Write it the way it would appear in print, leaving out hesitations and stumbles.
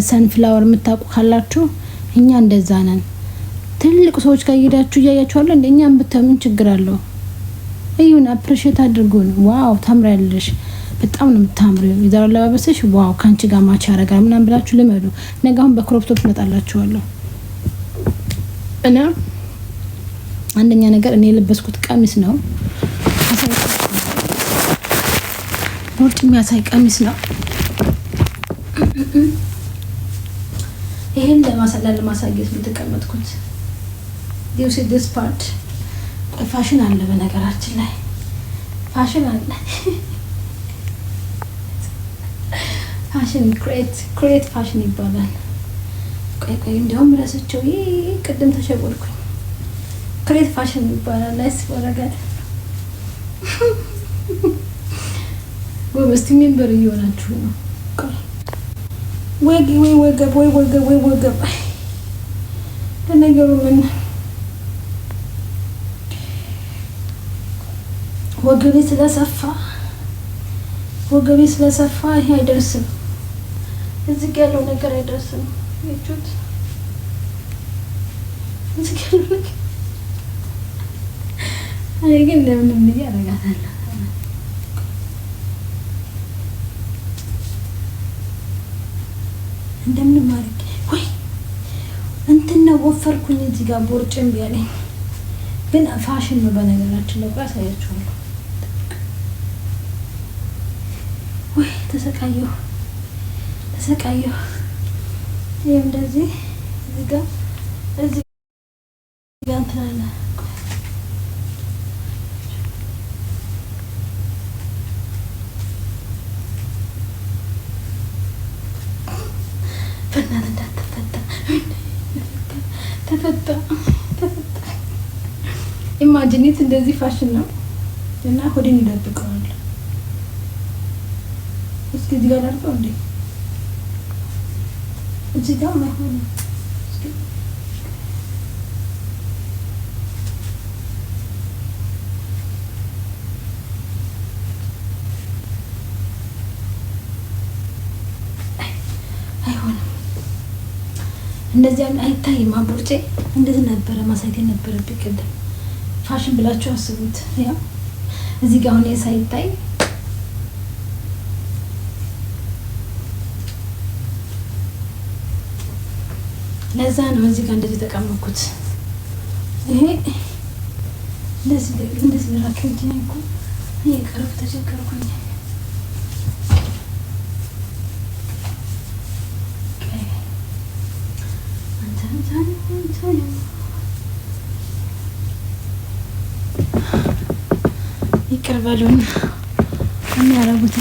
ሰንፍላወር የምታውቁ ካላችሁ እኛ እንደዛ ነን። ትልቅ ሰዎች ጋር ሄዳችሁ እያያችኋል እንደኛም ብታምን ችግር አለው። እዩን አፕሪሼት አድርጉን። ዋው ታምሪያለሽ፣ በጣም ነው የምታምሪው፣ የዛሬው አለባበስሽ ዋው ካንቺ ጋር ማች ያደርጋል ምናምን ብላችሁ ልመዱ። ነገ አሁን በክሮፕ ቶፕ እመጣላችኋለሁ። እና አንደኛ ነገር እኔ የለበስኩት ቀሚስ ነው፣ ውጭ የሚያሳይ ቀሚስ ነው። ይሄን ለማሳየት ነው የተቀመጥኩት። ዲዩሲ ዲስ ፓርት ፋሽን አለ፣ በነገራችን ላይ ፋሽን አለ። ፋሽን ክሬት ፋሽን ይባላል። ቆይ እንዲያውም ረስቸው ቅድም ተሸወድኩኝ። ክሬት ፋሽን ይባላል። ላይስ ወረጋል ጎበስቲ ሜምበር እየሆናችሁ ነው። ወይ ወገብ ለነገሩ ምን ወገቤ ስለሰፋ ይሄ አይደርስም፣ እዚህ ጋር ያለው ነገር አይደርስም። እጁት እዚህ ጋር ያለው ነገር አይ ግን ለምን ያረጋታል? እንደምን ማርክ ወይ እንትን ነው ወፈርኩኝ። እዚህ ጋር ቦርጭም ቢያለኝ ግን ፋሽን ነው በነገራችን ላይ አሳያችኋለሁ። ወይ ተሰቃየሁ። ይሄ እንደዚህ እዚህ ጋር እንትን አለ። በእናትህ እንዳትፈታ ተፈታ። ኢማጂኒት እንደዚህ ፋሽን ነው እና ሆዴን ይደብቀዋል። እስኪ እዚህ ጋር አድርገው እንዴ እዚህ ጋር ማይሆን አይሆንም። እንደዚህ አይታይም። አቦርጬ እንደዚህ ነበረ ማሳየት የነበረብኝ ቅድም። ፋሽን ብላችሁ አስቡት። ያው እዚህ ጋር አሁን ሳይታይ ለዛ ነው እዚህ ጋር እንደዚህ ተቀመጥኩት። ይሄ እንደዚህ ለራከኝ እኮ ይሄ ቀረብ ተቸገርኩኝ። ይቅር በሉን የሚያረጉት